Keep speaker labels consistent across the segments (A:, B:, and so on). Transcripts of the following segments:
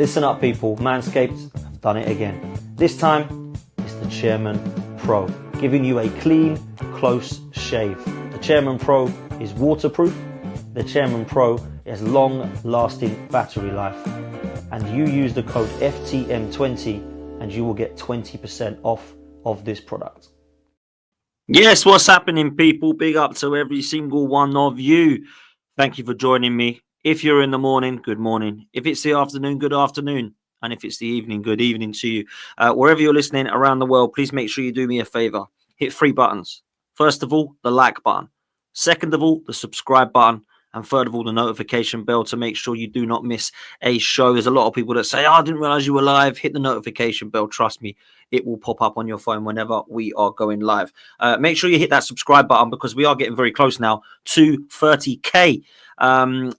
A: Listen up, people. Manscaped have done it again. This time, it's the Chairman Pro, giving you a clean, close shave. The Chairman Pro is waterproof. The Chairman Pro has long-lasting battery life. And you use the code FTM20 and you will get 20% off of this product.
B: Yes, what's happening, people? Big up to every single one of you. Thank you for joining me. If you're in the morning, good morning. If it's the afternoon, good afternoon. And if it's the evening, good evening to you. Wherever you're listening around the world, please make sure you do me a favor. Hit 3 buttons. First of all, the like button. Second of all, the subscribe button. And third of all, the notification bell to make sure you do not miss a show. There's a lot of people that say, I didn't realize you were live. Hit the notification bell. Trust me, it will pop up on your phone whenever we are going live. Make sure you hit that subscribe button because we are getting very close now to 30K.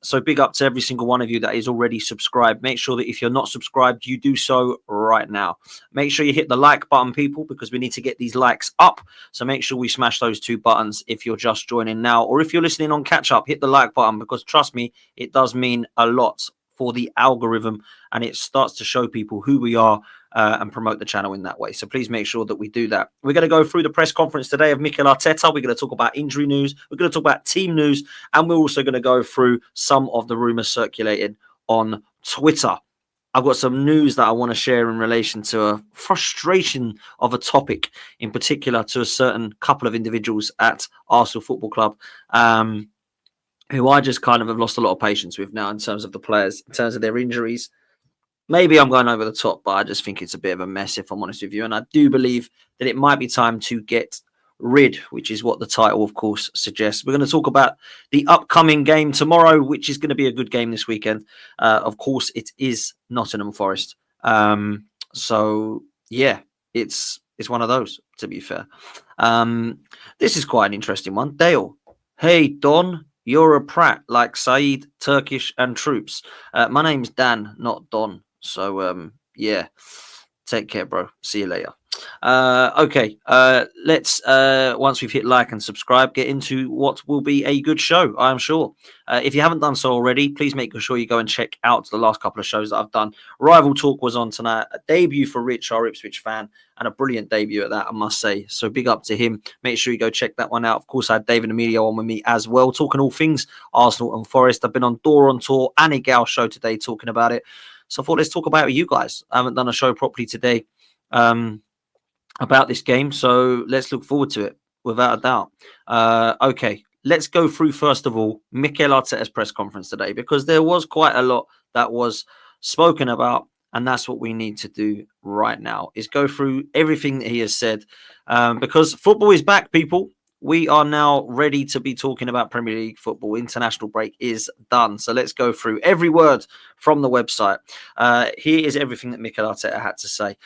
B: So big up to every single one of you that is already subscribed. Make sure that if you're not subscribed, you do so right now. Make sure you hit the like button, people, because we need to get these likes up. So make sure we smash those 2 buttons if you're just joining now. Or if you're listening on catch up, hit the like button because trust me, it does mean a lot for the algorithm and it starts to show people who we are and promote the channel in that way. So please make sure that we do that. We're going to go through the press conference today of Mikel Arteta. We're going to talk about injury news. We're going to talk about team news. And we're also going to go through some of the rumours circulating on Twitter. I've got some news that I want to share in relation to a frustration of a topic, in particular to a certain couple of individuals at Arsenal Football Club, who I just kind of have lost a lot of patience with now in terms of the players, in terms of their injuries. Maybe I'm going over the top, but I just think it's a bit of a mess, if I'm honest with you. And I do believe that it might be time to get rid, which is what the title, of course, suggests. We're going to talk about the upcoming game tomorrow, which is going to be a good game this weekend. Of course, it is Nottingham Forest. So, yeah, it's one of those, to be fair. This is quite an interesting one. Dale, hey, Don, you're a prat like Saeed, Turkish and Troops. My name's Dan, not Don. So, yeah, take care, bro. See you later. Okay, let's, once we've hit like and subscribe, get into what will be a good show, I'm sure. If you haven't done so already, please make sure you go and check out the last couple of shows that I've done. Rival Talk was on tonight, a debut for Rich, our Ipswich fan, and a brilliant debut at that, I must say. So big up to him. Make sure you go check that one out. Of course, I had David Emilio on with me as well, talking all things Arsenal and Forest. I've been on Door on Tour and a Gal show today talking about it. So I thought, let's talk about it with you guys. I haven't done a show properly today about this game, so let's look forward to it without a doubt. Okay, let's go through first of all Mikel Arteta's press conference today, because there was quite a lot that was spoken about, and that's what we need to do right now, is go through everything that he has said, because football is back, people. We are now ready to be talking about Premier League football. International break is done. So let's go through every word from the website. Here is everything that Mikel Arteta had to say.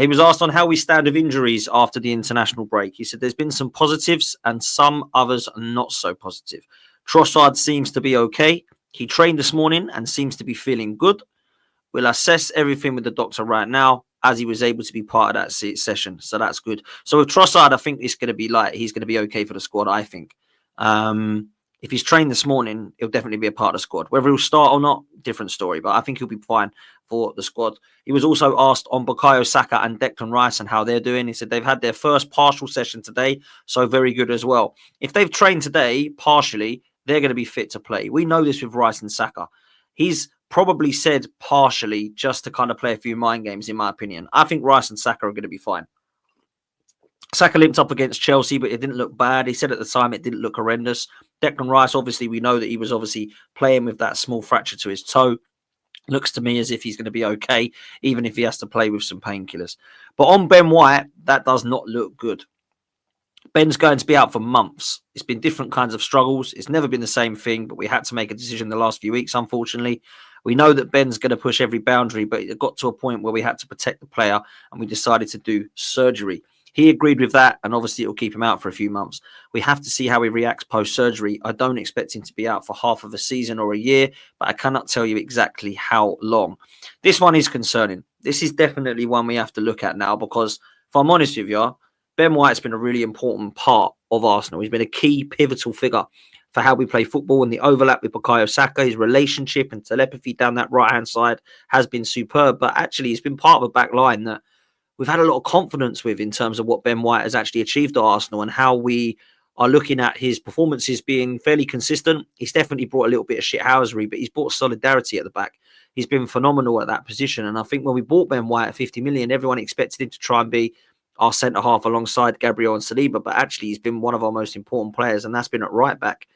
B: He was asked on how we stand with injuries after the international break. He said there's been some positives and some others not so positive. Trossard seems to be okay. He trained this morning and seems to be feeling good. We'll assess everything with the doctor right now, as he was able to be part of that session. So that's good. So with Trossard, I think it's going to be he's going to be okay for the squad, I think. If he's trained this morning, he'll definitely be a part of the squad. Whether he'll start or not, different story. But I think he'll be fine for the squad. He was also asked on Bukayo Saka and Declan Rice and how they're doing. He said they've had their first partial session today, so very good as well. If they've trained today partially, they're going to be fit to play. We know this with Rice and Saka. He's probably said partially just to kind of play a few mind games, in my opinion. I think Rice and Saka are going to be fine. Saka limped up against Chelsea, but it didn't look bad. He said at the time it didn't look horrendous. Declan Rice, obviously, we know that he was obviously playing with that small fracture to his toe. Looks to me as if he's going to be okay, even if he has to play with some painkillers. But on Ben White, that does not look good. Ben's going to be out for months. It's been different kinds of struggles. It's never been the same thing, but we had to make a decision the last few weeks, unfortunately. We know that Ben's going to push every boundary, but it got to a point where we had to protect the player and we decided to do surgery. He agreed with that, and obviously it will keep him out for a few months. We have to see how he reacts post-surgery. I don't expect him to be out for half of a season or a year, but I cannot tell you exactly how long. This one is concerning. This is definitely one we have to look at now because, if I'm honest with you, Ben White's been a really important part of Arsenal. He's been a key pivotal figure for how we play football, and the overlap with Bukayo Saka, his relationship and telepathy down that right-hand side has been superb. But actually, he's been part of a back line that we've had a lot of confidence with in terms of what Ben White has actually achieved at Arsenal and how we are looking at his performances being fairly consistent. He's definitely brought a little bit of shithousery, but he's brought solidarity at the back. He's been phenomenal at that position. And I think when we bought Ben White at 50 million, everyone expected him to try and be our centre-half alongside Gabriel and Saliba, but actually he's been one of our most important players, and that's been at right-back.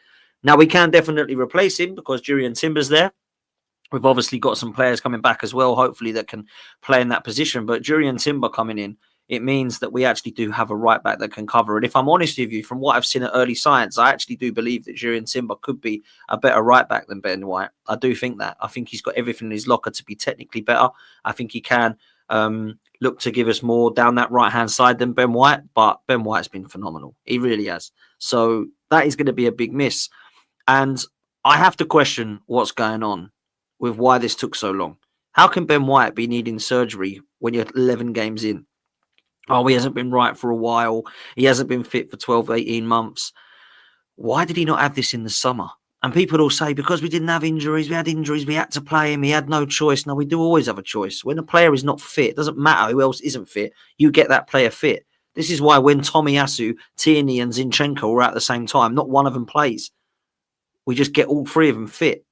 B: Now, we can definitely replace him because Jurriën Timber's there. We've obviously got some players coming back as well, hopefully, that can play in that position. But Jurriën Timber coming in, it means that we actually do have a right back that can cover. And if I'm honest with you, from what I've seen at early signs, I actually do believe that Jurriën Timber could be a better right back than Ben White. I do think that. I think he's got everything in his locker to be technically better. I think he can look to give us more down that right-hand side than Ben White. But Ben White's been phenomenal. He really has. So that is going to be a big miss. And I have to question what's going on with why this took so long. How can Ben White be needing surgery when you're 11 games in? Oh, he hasn't been right for a while. He hasn't been fit for 12, 18 months. Why did he not have this in the summer? And people will say, because we didn't have injuries, we had injuries, we had to play him, he had no choice. No, we do always have a choice. When a player is not fit, it doesn't matter who else isn't fit, you get that player fit. This is why when Tomiyasu, Tierney and Zinchenko were at the same time, not one of them plays. We just get all three of them fit.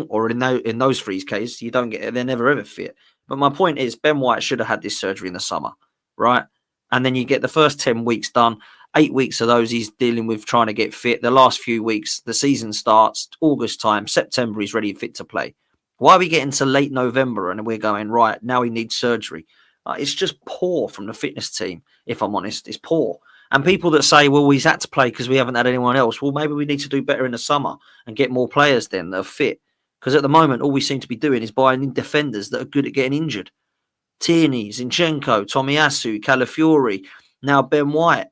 B: Or in those three's case, you don't get, they're never ever fit. But my point is, Ben White should have had this surgery in the summer, right? And then you get the first 10 weeks done. 8 weeks of those he's dealing with trying to get fit. The last few weeks, the season starts, August time, September, he's ready and fit to play. Why are we getting to late November and we're going, right, now he needs surgery? It's just poor from the fitness team, if I'm honest. It's poor. And people that say, well, he's had to play because we haven't had anyone else. Well, maybe we need to do better in the summer and get more players then that are fit. Because at the moment, all we seem to be doing is buying in defenders that are good at getting injured. Tierney, Zinchenko, Tomiyasu, Calafiori, now Ben White.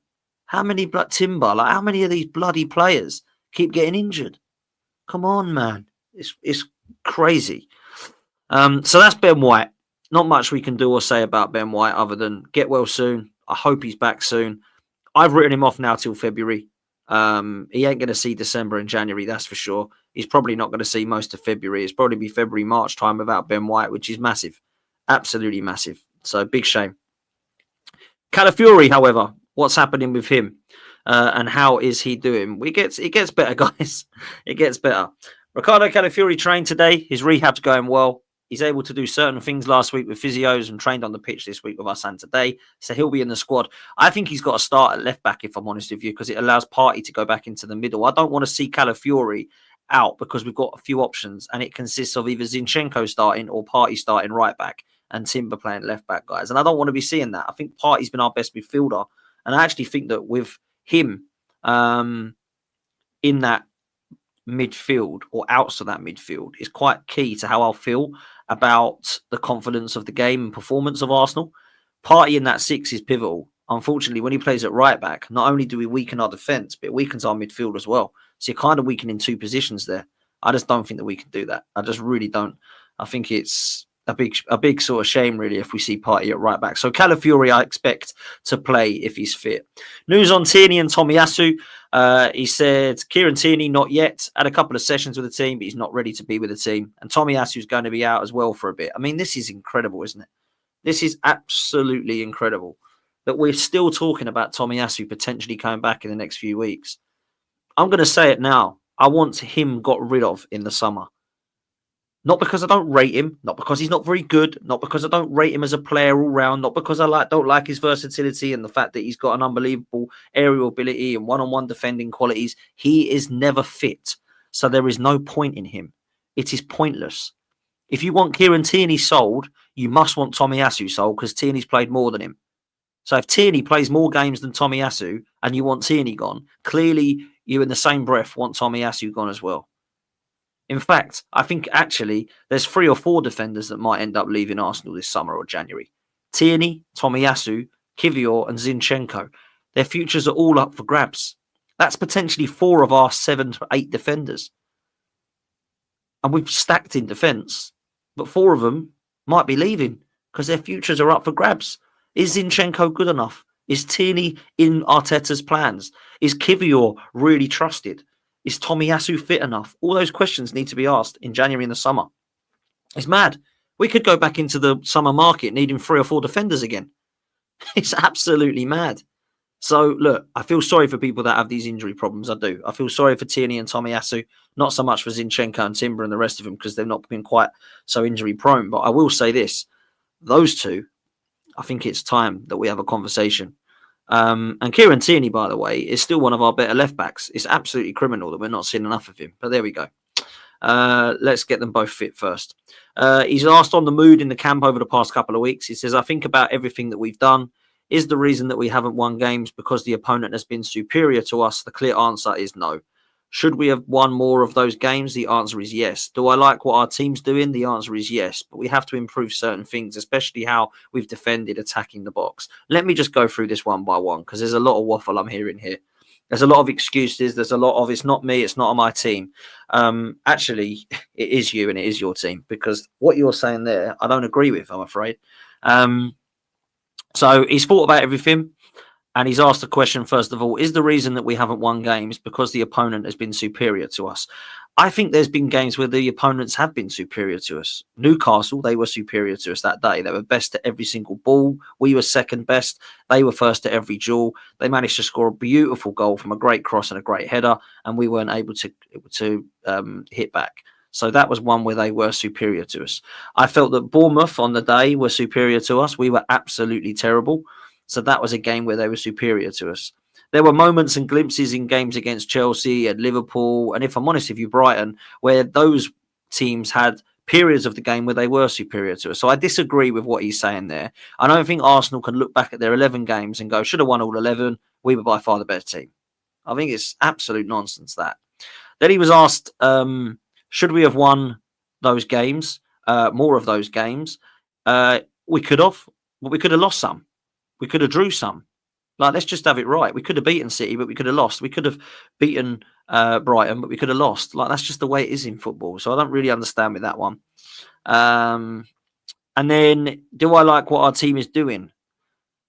B: How many Timber? How many of these bloody players keep getting injured? Come on, man. It's crazy. So that's Ben White. Not much we can do or say about Ben White other than get well soon. I hope he's back soon. I've written him off now till February. He ain't going to see December and January, that's for sure. He's probably not going to see most of February. It's probably be February, March time without Ben White, which is massive. Absolutely massive. So big shame. Calafiori, however, what's happening with him and how is he doing? It gets better, guys. It gets better. Ricardo Calafiori trained today. His rehab's going well. He's able to do certain things last week with physios and trained on the pitch this week with us and today. So he'll be in the squad. I think he's got to start at left back, if I'm honest with you, because it allows Partey to go back into the middle. I don't want to see Calafiori out because we've got a few options and it consists of either Zinchenko starting or Partey starting right back and Timber playing left back, guys. And I don't want to be seeing that. I think Partey's been our best midfielder. And I actually think that with him in that midfield or outside that midfield is quite key to how I'll feel about the confidence of the game and performance of Arsenal. Partey in that 6 is pivotal. Unfortunately, when he plays at right back, not only do we weaken our defence, but it weakens our midfield as well. So you're kind of weakening 2 positions there. I just don't think that we can do that. I just really don't. I think it's a big sort of shame, really, if we see Partey at right back. So Calafiori, I expect to play if he's fit. News on Tierney and Tomiyasu. He said Kieran Tierney, not yet. Had a couple of sessions with the team, but he's not ready to be with the team. And Tomiyasu's going to be out as well for a bit. I mean, this is incredible, isn't it? This is absolutely incredible that we're still talking about Tomiyasu potentially coming back in the next few weeks. I'm going to say it now. I want him got rid of in the summer. Not because I don't rate him, not because he's not very good, not because I don't rate him as a player all round, not because I don't like his versatility and the fact that he's got an unbelievable aerial ability and one-on-one defending qualities. He is never fit, so there is no point in him. It is pointless. If you want Kieran Tierney sold, you must want Tomiyasu sold because Tierney's played more than him. So if Tierney plays more games than Tomiyasu and you want Tierney gone, clearly you in the same breath want Tomiyasu gone as well. In fact, I think actually there's 3 or 4 defenders that might end up leaving Arsenal this summer or January. Tierney, Tomiyasu, Kivior and Zinchenko. Their futures are all up for grabs. That's potentially 4 of our 7 to 8 defenders. And we've stacked in defence, but 4 of them might be leaving because their futures are up for grabs. Is Zinchenko good enough? Is Tierney in Arteta's plans? Is Kivior really trusted? Is Tomiyasu fit enough? All those questions need to be asked in January and the summer. It's mad. We could go back into the summer market needing 3 or 4 defenders again. It's absolutely mad. So, look, I feel sorry for people that have these injury problems. I do. I feel sorry for Tierney and Tomiyasu, not so much for Zinchenko and Timber and the rest of them because they've not been quite so injury prone. But I will say this. Those two, I think it's time that we have a conversation. And Kieran Tierney, by the way, is still one of our better left backs. It's absolutely criminal that we're not seeing enough of him. But there we go. Let's get them both fit first. He's asked on the mood in the camp over the past couple of weeks. He says, I think about everything that we've done. Is the reason that we haven't won games because the opponent has been superior to us? The clear answer is no. Should we have won more of those games? The answer is yes. Do I like what our team's doing? The answer is yes. But we have to improve certain things, especially how we've defended attacking the box. Let me just go through this one by one because there's a lot of waffle I'm hearing here. There's a lot of excuses. There's a lot of it's not me, it's not on my team. Actually, it is you and it is your team because what you're saying there, I don't agree with, I'm afraid. So he's thought about everything and he's asked the question, first of all, is the reason that we haven't won games because the opponent has been superior to us? I think there's been games where the opponents have been superior to us. Newcastle, they were superior to us that day. They were best at every single ball. We were second best. They were first at every duel. They managed to score a beautiful goal from a great cross and a great header, and we weren't able to hit back. So that was one where they were superior to us. I felt that Bournemouth on the day were superior to us. We were absolutely terrible. So that was a game where they were superior to us. There were moments and glimpses in games against Chelsea and Liverpool, and if I'm honest with you, Brighton, where those teams had periods of the game where they were superior to us. So I disagree with what he's saying there. I don't think Arsenal can look back at their 11 games and go, should have won all 11. We were by far the best team. I think it's absolute nonsense that. Then he was asked, should we have won those games, more of those games? We could have, but we could have lost some. We could have drew some. Like, let's just have it right. We could have beaten City, but we could have lost. We could have beaten Brighton, but we could have lost. Like, that's just the way it is in football. So I don't really understand with that one. And then, do I like what our team is doing?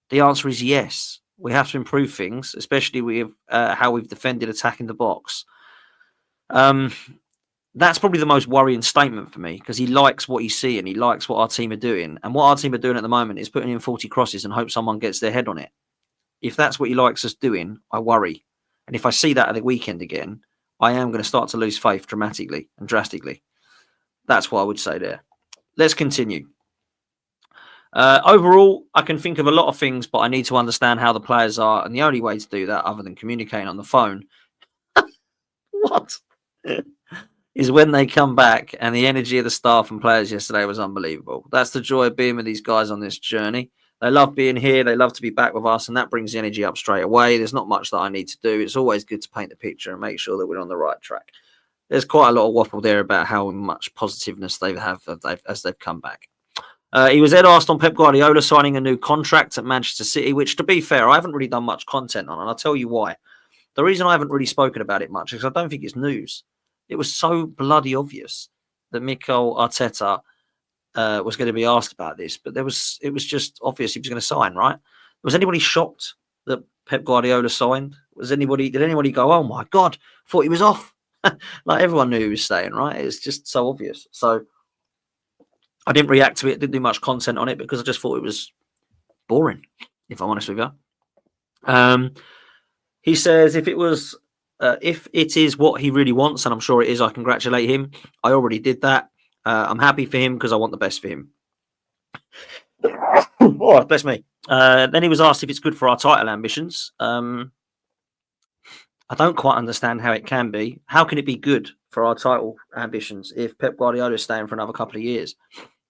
B: The answer is yes. We have to improve things, especially with how we've defended attacking the box. That's probably the most worrying statement for me because he likes what he's seeing. He likes what our team are doing. And what our team are doing at the moment is putting in 40 crosses and hope someone gets their head on it. If that's what he likes us doing, I worry. And if I see that at the weekend again, I am going to start to lose faith dramatically and drastically. That's what I would say there. Let's continue. Overall, I can think of a lot of things, but I need to understand how the players are. And the only way to do that, other than communicating on the phone, is when they come back, and the energy of the staff and players yesterday was unbelievable. That's the joy of being with these guys on this journey. They love being here. They love to be back with us, and that brings the energy up straight away. There's not much that I need to do. It's always good to paint the picture and make sure that we're on the right track. There's quite a lot of waffle there about how much positiveness they have as they've come back. He was then asked on Pep Guardiola signing a new contract at Manchester City, which, to be fair, I haven't really done much content on, and I'll tell you why. The reason I haven't really spoken about it much is I don't think it's news. It was so bloody obvious that Mikel Arteta was going to be asked about this, but it was just obvious he was going to sign, right? Was anybody shocked that Pep Guardiola signed? Did anybody go, oh my God, thought he was off? Like, everyone knew he was staying, right? It's just so obvious. So I didn't react to it, didn't do much content on it because I just thought it was boring, if I'm honest with you. He says if it is what he really wants, and I'm sure it is, I congratulate him. I already did that. I'm happy for him because I want the best for him. Oh, bless me. Then he was asked if it's good for our title ambitions. I don't quite understand how it can be. How can it be good for our title ambitions if Pep Guardiola is staying for another couple of years?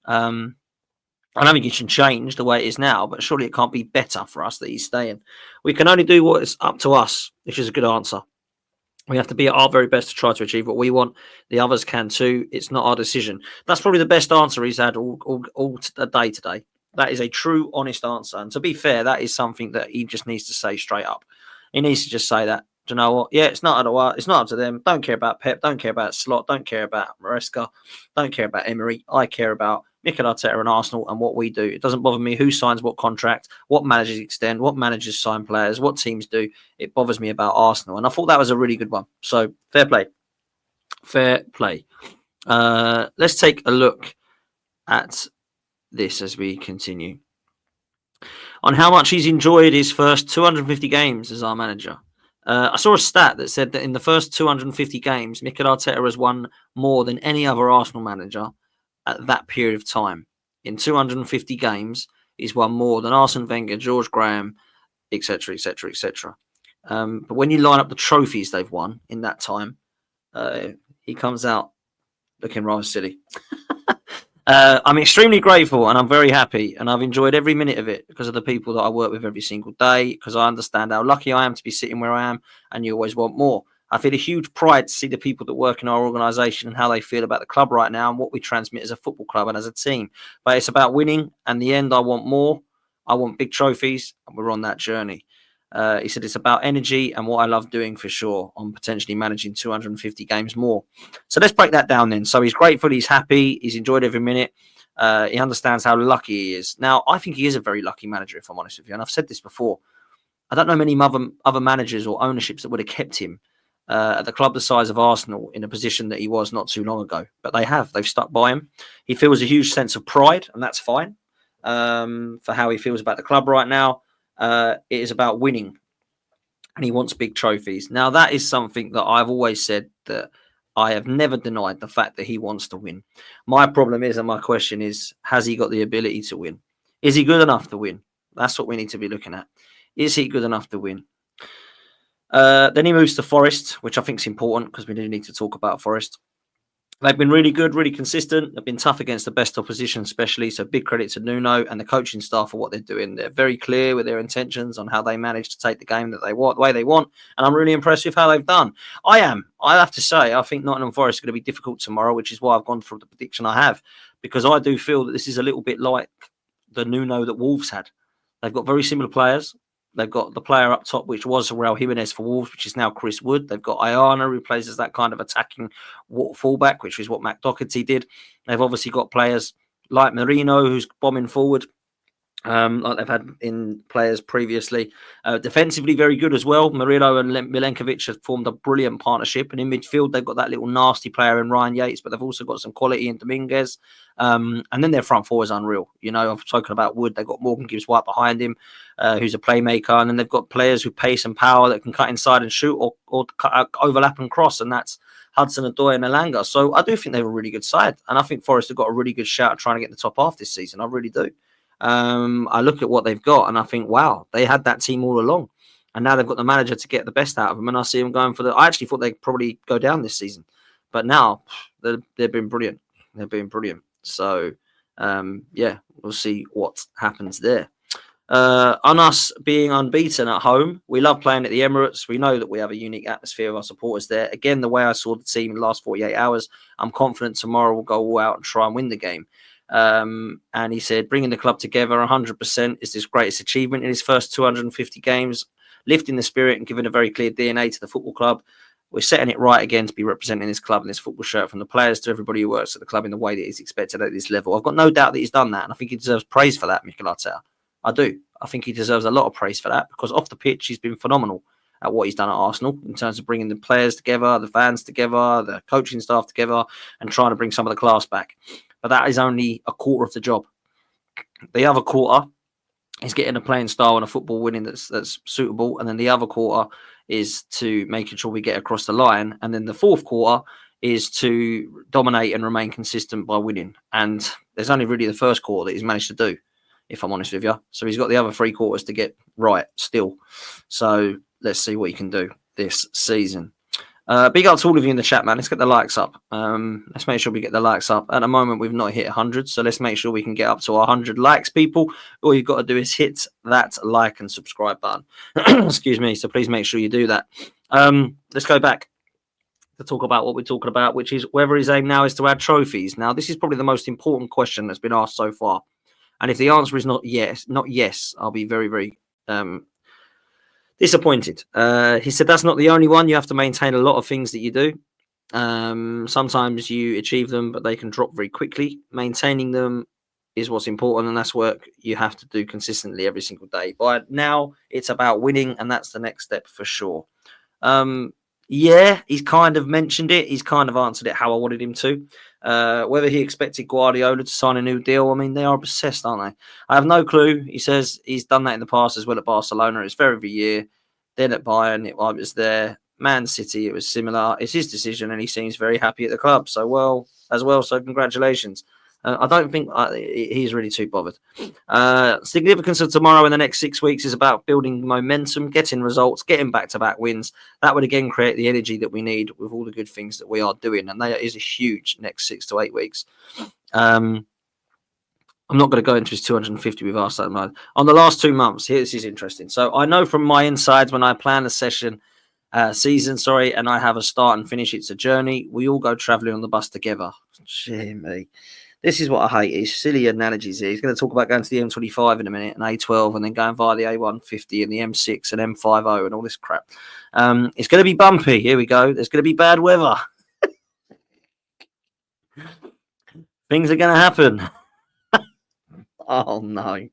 B: I don't think it should change the way it is now, but surely it can't be better for us that he's staying. We can only do what is up to us, which is a good answer. We have to be at our very best to try to achieve what we want. The others can too. It's not our decision. That's probably the best answer he's had all day today. That is a true, honest answer. And to be fair, that is something that he just needs to say straight up. He needs to just say that. Do you know what? Yeah, it's not up to them. Don't care about Pep. Don't care about Slot. Don't care about Maresca. Don't care about Emery. I care about Mikel Arteta and Arsenal and what we do. It doesn't bother me who signs what contract, what managers extend, what managers sign players, what teams do. It bothers me about Arsenal. And I thought that was a really good one. So fair play. Fair play. Let's take a look at this as we continue. On how much he's enjoyed his first 250 games as our manager. I saw a stat that said that in the first 250 games, Mikel Arteta has won more than any other Arsenal manager at that period of time. In 250 games, he's won more than Arsene Wenger, George Graham, etc., etc., etc. But when you line up the trophies they've won in that time, he comes out looking rather silly. I'm extremely grateful and I'm very happy, and I've enjoyed every minute of it because of the people that I work with every single day, because I understand how lucky I am to be sitting where I am, and you always want more. I feel a huge pride to see the people that work in our organisation and how they feel about the club right now and what we transmit as a football club and as a team. But it's about winning, and in the end, I want more. I want big trophies, and we're on that journey. He said it's about energy and what I love doing for sure on potentially managing 250 games more. So let's break that down then. So he's grateful, he's happy, he's enjoyed every minute. He understands how lucky he is. Now, I think he is a very lucky manager, if I'm honest with you. And I've said this before. I don't know many other managers or ownerships that would have kept him at the club the size of Arsenal in a position that he was not too long ago. But they have. They've stuck by him. He feels a huge sense of pride, and that's fine for how he feels about the club right now. It is about winning, and he wants big trophies. Now, that is something that I've always said, that I have never denied the fact that he wants to win. My problem is, and my question is, has he got the ability to win? Is he good enough to win? That's what we need to be looking at. Is he good enough to win? Then he moves to Forest, which I think is important because we do need to talk about Forest. They've been really good, really consistent. They've been tough against the best opposition, especially. So big credit to Nuno and the coaching staff for what they're doing. They're very clear with their intentions on how they manage to take the game that they want, the way they want. And I'm really impressed with how they've done. I have to say, I think Nottingham Forest is going to be difficult tomorrow, which is why I've gone for the prediction I have, because I do feel that this is a little bit like the Nuno that Wolves had. They've got very similar players. They've got the player up top, which was Raul Jimenez for Wolves, which is now Chris Wood. They've got Ayana, who plays as that kind of attacking fullback, which is what Matt Doherty did. They've obviously got players like Merino, who's bombing forward, like they've had in players previously. Defensively, very good as well. Merino and Milenkovic have formed a brilliant partnership. And in midfield, they've got that little nasty player in Ryan Yates, but they've also got some quality in Dominguez. And then their front four is unreal. You know, I've spoken about Wood. They've got Morgan Gibbs-White behind him, who's a playmaker. And then they've got players with pace and power that can cut inside and shoot, or overlap and cross. And that's Hudson-Odoi and Elanga. So I do think they're a really good side. And I think Forest have got a really good shout at trying to get the top half this season. I really do. I look at what they've got and I think, wow, they had that team all along. And now they've got the manager to get the best out of them. And I see them going for I actually thought they'd probably go down this season. But now they've been brilliant. They've been brilliant. So, yeah, we'll see what happens there. On us being unbeaten at home, we love playing at the Emirates. We know that we have a unique atmosphere of our supporters there. Again, the way I saw the team in the last 48 hours, I'm confident tomorrow we'll go all out and try and win the game. And he said, bringing the club together 100% is his greatest achievement in his first 250 games, lifting the spirit and giving a very clear DNA to the football club. We're setting it right again to be representing this club in this football shirt, from the players to everybody who works at the club, in the way that he's expected at this level. I've got no doubt that he's done that, and I think he deserves praise for that, Mikel Arteta. I do. I think he deserves a lot of praise for that, because off the pitch, he's been phenomenal at what he's done at Arsenal in terms of bringing the players together, the fans together, the coaching staff together, and trying to bring some of the class back. But that is only a quarter of the job. The other quarter is getting a playing style and a football winning that's suitable. And then the other quarter is to making sure we get across the line. And then the fourth quarter is to dominate and remain consistent by winning. And there's only really the first quarter that he's managed to do, if I'm honest with you. So he's got the other three quarters to get right still. So let's see what he can do this season. Big up to all of you in the chat, man. Let's get the likes up. Let's make sure we get the likes up. At the moment, we've not hit 100, so let's make sure we can get up to our 100 likes, people. All you've got to do is hit that like and subscribe button. Excuse me. So please make sure you do that. Let's go back to talk about what we're talking about, which is whether his aim now is to add trophies. Now, this is probably the most important question that's been asked so far. And if the answer is not yes, I'll be very, very disappointed. He said that's not the only one. You have to maintain a lot of things that you do. Sometimes you achieve them, but they can drop very quickly. Maintaining them is what's important, and that's work you have to do consistently every single day. But now it's about winning, and that's the next step for sure. Yeah, he's kind of mentioned it. He's kind of answered it how I wanted him to. Whether he expected Guardiola to sign a new deal, I mean, they are obsessed, aren't they? I have no clue. He says he's done that in the past as well at Barcelona. It's for every year. Then at Bayern, I was there. Man City, it was similar. It's his decision, and he seems very happy at the club. So, so congratulations. I don't think he's really too bothered. Significance of tomorrow in the next 6 weeks is about building momentum, getting results, getting back-to-back wins. That would again create the energy that we need with all the good things that we are doing, and that is a huge next 6 to 8 weeks. I'm not going to go into his 250 with us. On the last 2 months, this is interesting. So I know from my insides when I plan a season, and I have a start and finish, it's a journey. We all go traveling on the bus together. Jimmy. This is what I hate. It's silly analogies here. He's going to talk about going to the M25 in a minute and A12 and then going via the A150 and the M6 and M50 and all this crap. It's going to be bumpy. Here we go. There's going to be bad weather. Things are going to happen. Oh, no.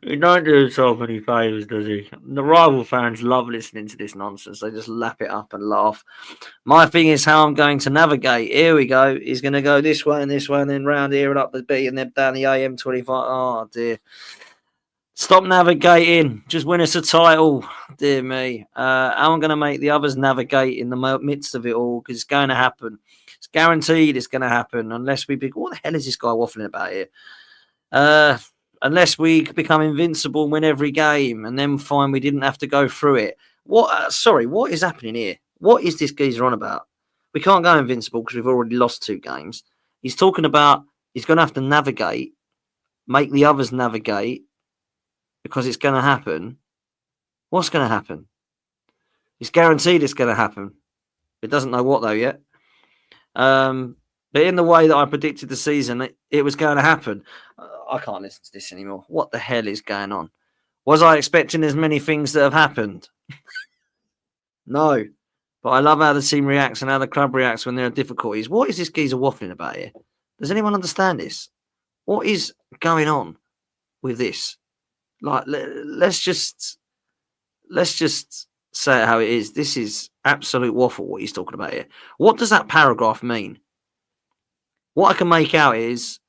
B: He don't do himself any favours, does he? The rival fans love listening to this nonsense. They just lap it up and laugh. My thing is how I'm going to navigate. Here we go. He's going to go this way and then round here and up the B and then down the AM25. Oh, dear. Stop navigating. Just win us a title. Dear me. How I'm going to make the others navigate in the midst of it all, because it's going to happen. It's guaranteed it's going to happen unless we... What the hell is this guy waffling about here? Unless we become invincible and win every game and then find we didn't have to go through it. What? Sorry, what is happening here? What is this geezer on about? We can't go invincible because we've already lost 2 games. He's talking about he's going to have to navigate, make the others navigate because it's going to happen. What's going to happen? It's guaranteed it's going to happen. It doesn't know what though yet. But in the way that I predicted the season, it was going to happen. I can't listen to this anymore. What the hell is going on? Was I expecting as many things that have happened? No. But I love how the team reacts and how the club reacts when there are difficulties. What is this geezer waffling about here? Does anyone understand this? What is going on with this? Like, let's just say it how it is. This is absolute waffle, what he's talking about here. What does that paragraph mean? What I can make out is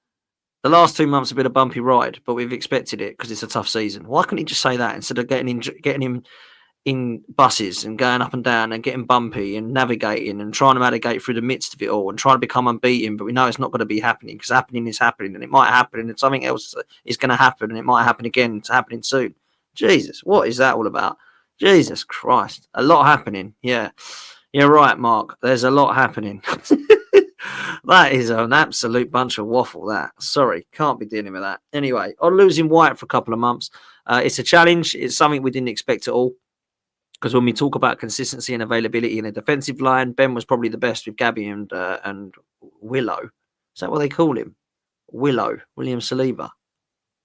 B: the last 2 months have been a bumpy ride, but we've expected it because it's a tough season. Why couldn't he just say that instead of getting him in buses and going up and down and getting bumpy and navigating and trying to navigate through the midst of it all and trying to become unbeaten? But we know it's not going to be happening because happening is happening and it might happen and something else is going to happen and it might happen again. It's happening soon. Jesus, what is that all about? Jesus Christ, a lot happening. Yeah, you're right, Mark. There's a lot happening. That is an absolute bunch of waffle, that. Sorry, can't be dealing with that. Anyway, on losing White for a couple of months, it's a challenge. It's something we didn't expect at all. Because when we talk about consistency and availability in a defensive line, Ben was probably the best with Gabby and Willow. Is that what they call him? Willow, William Saliba.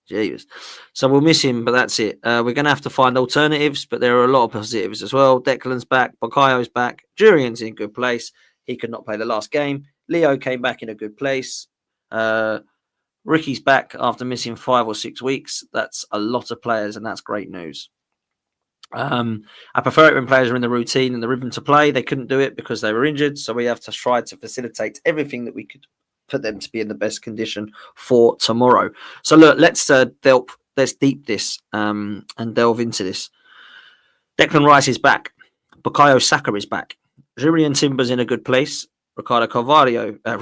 B: Jeez. So we'll miss him, but that's it. We're going to have to find alternatives, but there are a lot of positives as well. Declan's back. Bakayo's back. Jurian's in good place. He could not play the last game. Leo came back in a good place. Ricky's back after missing 5 or 6 weeks. That's a lot of players, and that's great news. I prefer it when players are in the routine and the rhythm to play. They couldn't do it because they were injured, so we have to try to facilitate everything that we could for them to be in the best condition for tomorrow. So look, let's deep this and delve into this. Declan Rice is back. Bukayo Saka is back. Julian Timber's in a good place. Ricardo Carvalho. I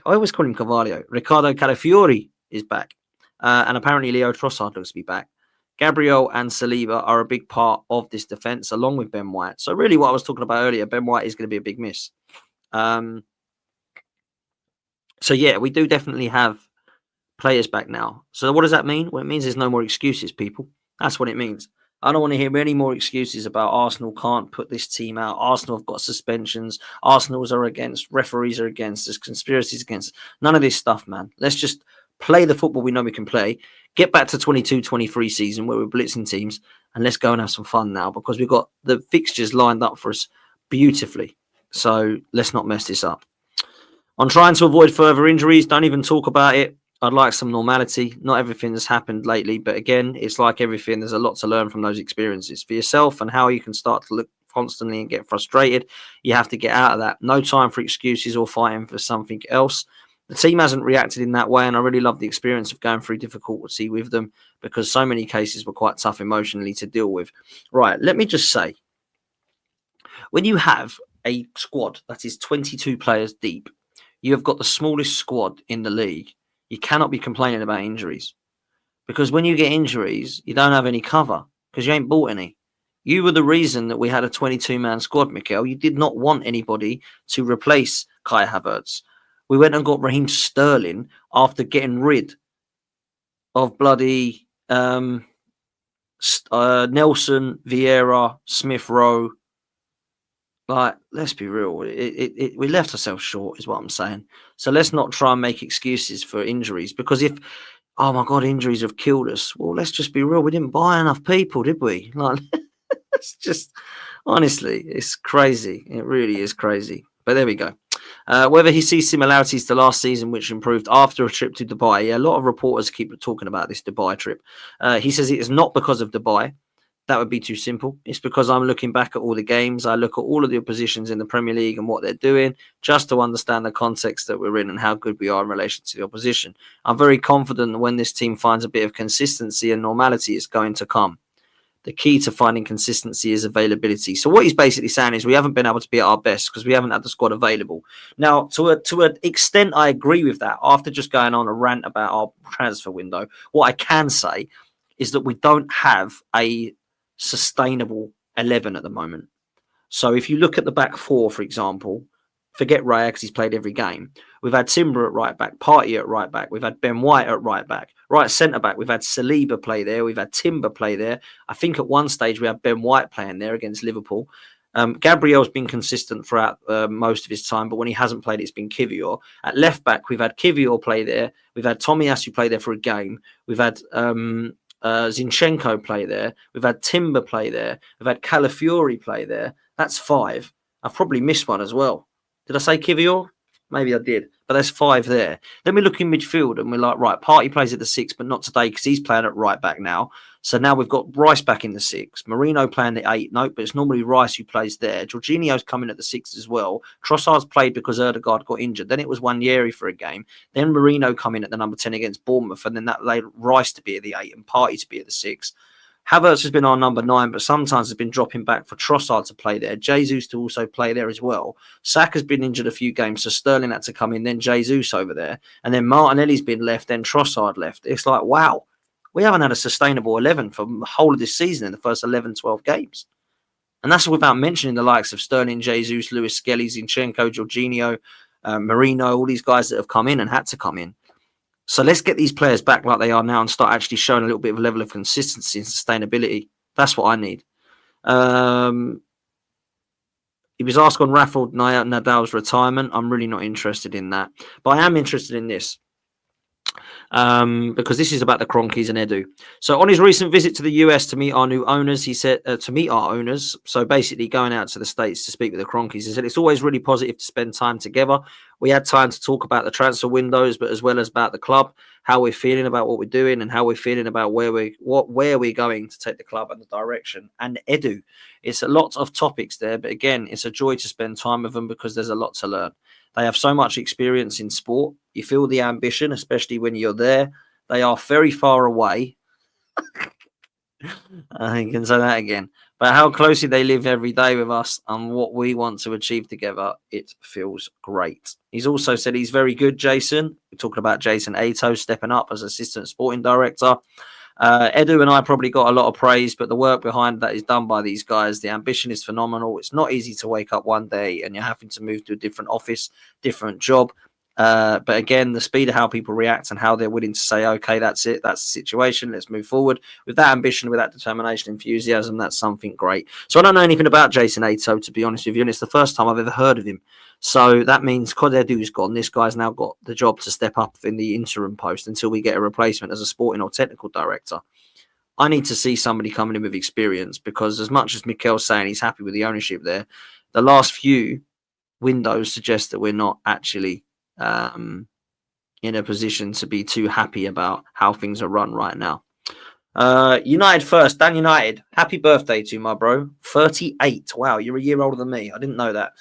B: always call him Carvalho. Ricardo Calafiori is back. And apparently Leo Trossard looks to be back. Gabriel and Saliba are a big part of this defence, along with Ben White. So really what I was talking about earlier, Ben White is going to be a big miss. So yeah, we do definitely have players back now. So what does that mean? Well, it means there's no more excuses, people. That's what it means. I don't want to hear any more excuses about Arsenal can't put this team out. Arsenal have got suspensions. Arsenals are against. Referees are against. There's conspiracies against. None of this stuff, man. Let's just play the football we know we can play. Get back to 22-23 season where we're blitzing teams. And let's go and have some fun now because we've got the fixtures lined up for us beautifully. So let's not mess this up. On trying to avoid further injuries, don't even talk about it. I'd like some normality. Not everything has happened lately, but again, it's like everything. There's a lot to learn from those experiences for yourself and how you can start to look constantly and get frustrated. You have to get out of that. No time for excuses or fighting for something else. The team hasn't reacted in that way, and I really love the experience of going through difficulty with them because so many cases were quite tough emotionally to deal with. Right, let me just say, when you have a squad that is 22 players deep, you have got the smallest squad in the league. You cannot be complaining about injuries because when you get injuries, you don't have any cover because you ain't bought any. You were the reason that we had a 22-man squad, Mikel. You did not want anybody to replace Kai Havertz. We went and got Raheem Sterling after getting rid of bloody Nelson, Vieira, Smith Rowe. Like, let's be real. We left ourselves short, is what I'm saying. So let's not try and make excuses for injuries because if, oh my God, injuries have killed us. Well, let's just be real. We didn't buy enough people, did we? Like, it's just, honestly, it's crazy. It really is crazy. But there we go. Whether he sees similarities to last season, which improved after a trip to Dubai. Yeah, a lot of reporters keep talking about this Dubai trip. He says it is not because of Dubai. That would be too simple. It's because I'm looking back at all the games. I look at all of the oppositions in the Premier League and what they're doing just to understand the context that we're in and how good we are in relation to the opposition. I'm very confident that when this team finds a bit of consistency and normality, it's going to come. The key to finding consistency is availability. So what he's basically saying is we haven't been able to be at our best because we haven't had the squad available. Now, to an extent, I agree with that. After just going on a rant about our transfer window, what I can say is that we don't have a sustainable 11 at the moment. So if you look at the back four, for example, forget Raya because he's played every game. We've had Timber at right back, Partey at right back. We've had Ben White at right back. Right centre back, we've had Saliba play there. We've had Timber play there. I think at one stage we had Ben White playing there against Liverpool. Gabriel's been consistent throughout most of his time, but when he hasn't played, it's been Kivior. At left back, we've had Kivior play there. We've had Tomiyasu play there for a game. We've had Zinchenko play there. We've had Timber play there. We've had Calafiori play there. That's 5. I've probably missed one as well. Did I say Kivior? Maybe I did. But there's 5 there. Then we look in midfield and we're like, right, Partey plays at the 6, but not today because he's playing at right back now. So now we've got Rice back in the 6. Marino playing the 8. Nope, but it's normally Rice who plays there. Jorginho's coming at the 6 as well. Trossard's played because Erdegaard got injured. Then it was Wanyeri for a game. Then Marino coming at the number 10 against Bournemouth. And then that laid Rice to be at the 8 and Partey to be at the 6. Havertz has been our number 9, but sometimes has been dropping back for Trossard to play there. Jesus to also play there as well. Saka's been injured a few games, so Sterling had to come in, then Jesus over there. And then Martinelli's been left, then Trossard left. It's like, wow, we haven't had a sustainable 11 for the whole of this season in the first 11, 12 games. And that's without mentioning the likes of Sterling, Jesus, Lewis Skelly, Zinchenko, Jorginho, Marino, all these guys that have come in and had to come in. So let's get these players back like they are now and start actually showing a little bit of a level of consistency and sustainability. That's what I need. He was asked on Rafael Nadal's retirement. I'm really not interested in that. But I am interested in this. Because this is about the Cronkies and Edu. So on his recent visit to the US to meet our new owners, he said, to meet our owners, so basically going out to the States to speak with the Cronkies, he said, it's always really positive to spend time together. We had time to talk about the transfer windows, but as well as about the club, how we're feeling about what we're doing and how we're feeling about where we're going to take the club and the direction. And Edu, it's a lot of topics there, but again, it's a joy to spend time with them because there's a lot to learn. They have so much experience in sport. You feel the ambition, especially when you're there. They are very far away. I can say that again. But how closely they live every day with us and what we want to achieve together, it feels great. He's also said he's very good, Jason. We're talking about Jason Ato stepping up as assistant sporting director. Edu and I probably got a lot of praise, but the work behind that is done by these guys. The ambition is phenomenal. It's not easy to wake up one day and you're having to move to a different office, different job. But again, the speed of how people react and how they're willing to say, okay, that's it. That's the situation. Let's move forward. With that ambition, with that determination, enthusiasm, that's something great. So I don't know anything about Jason Ato, to be honest with you. And it's the first time I've ever heard of him. So that means Edu's gone. This guy's now got the job to step up in the interim post until we get a replacement as a sporting or technical director. I need to see somebody coming in with experience because as much as Mikel's saying he's happy with the ownership there, the last few windows suggest that we're not actually in a position to be too happy about how things are run right now. United first, Dan United. Happy birthday to you, my bro. 38. Wow, you're a year older than me. I didn't know that.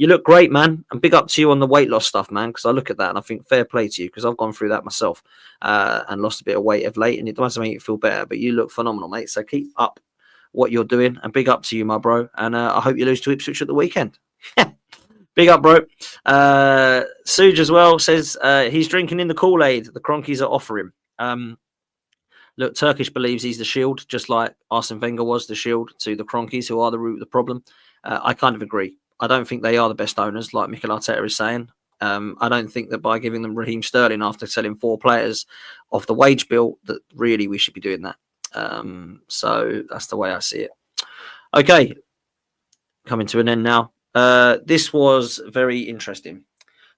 B: You look great, man. And big up to you on the weight loss stuff, man, because I look at that and I think fair play to you, because I've gone through that myself and lost a bit of weight of late, and it doesn't make you feel better, but you look phenomenal, mate. So keep up what you're doing, and big up to you, my bro. And I hope you lose to Ipswich at the weekend. Big up, bro. Suj as well says he's drinking in the Kool-Aid the Cronkies are offering. Look, Turkish believes he's the shield, just like Arsene Wenger was the shield to the Cronkies, who are the root of the problem. I kind of agree. I don't think they are the best owners, like Mikel Arteta is saying. I don't think that by giving them Raheem Sterling after selling 4 players off the wage bill, that really we should be doing that. So that's the way I see it. Okay, coming to an end now. This was very interesting.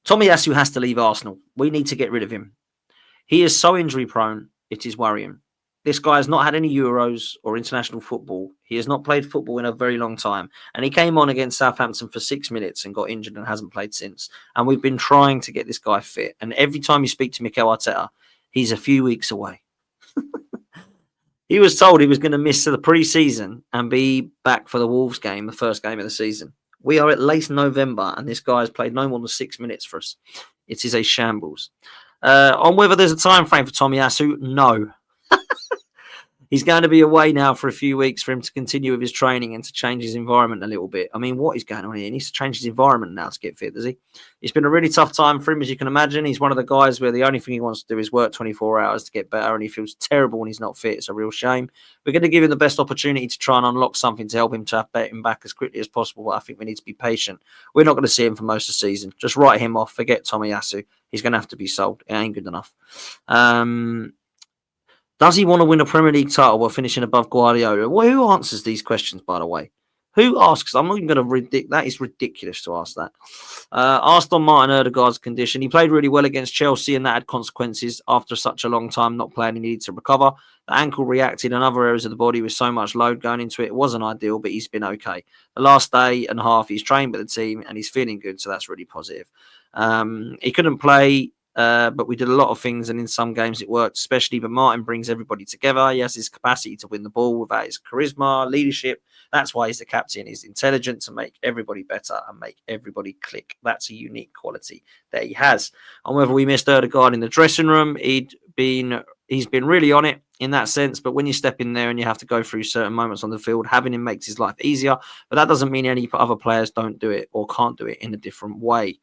B: Tomiyasu has to leave Arsenal. We need to get rid of him. He is so injury prone, it is worrying. This guy has not had any Euros or international football. He has not played football in a very long time. And he came on against Southampton for 6 minutes and got injured and hasn't played since. And we've been trying to get this guy fit. And every time you speak to Mikel Arteta, he's a few weeks away. He was told he was going to miss the pre-season and be back for the Wolves game, the first game of the season. We are at late November and this guy has played no more than 6 minutes for us. It is a shambles. On whether there's a time frame for Tomiyasu, no. He's going to be away now for a few weeks for him to continue with his training and to change his environment a little bit. I mean, what is going on here? He needs to change his environment now to get fit, does he? It's been a really tough time for him, as you can imagine. He's one of the guys where the only thing he wants to do is work 24 hours to get better, and he feels terrible when he's not fit. It's a real shame. We're going to give him the best opportunity to try and unlock something to help him to have him back as quickly as possible, but I think we need to be patient. We're not going to see him for most of the season. Just write him off. Forget Tomiyasu. He's going to have to be sold. It ain't good enough. Does he want to win a Premier League title while finishing above Guardiola? Well, who answers these questions, by the way? Who asks? I'm not even going to that is ridiculous to ask that. Asked on Martin Odegaard's condition. He played really well against Chelsea, and that had consequences. After such a long time not playing, he needed to recover. The ankle reacted in other areas of the body with so much load going into it. It wasn't ideal, but he's been okay. The last day and a half, he's trained with the team, and he's feeling good, so that's really positive. He couldn't play, but we did a lot of things, and in some games it worked, especially. But Martin brings everybody together. He has his capacity to win the ball without his charisma, leadership. That's why he's the captain. He's intelligent to make everybody better and make everybody click. That's a unique quality that he has. And whether we missed Odegaard in the dressing room, he's been really on it in that sense. But when you step in there and you have to go through certain moments on the field, having him makes his life easier. But that doesn't mean any other players don't do it or can't do it in a different way.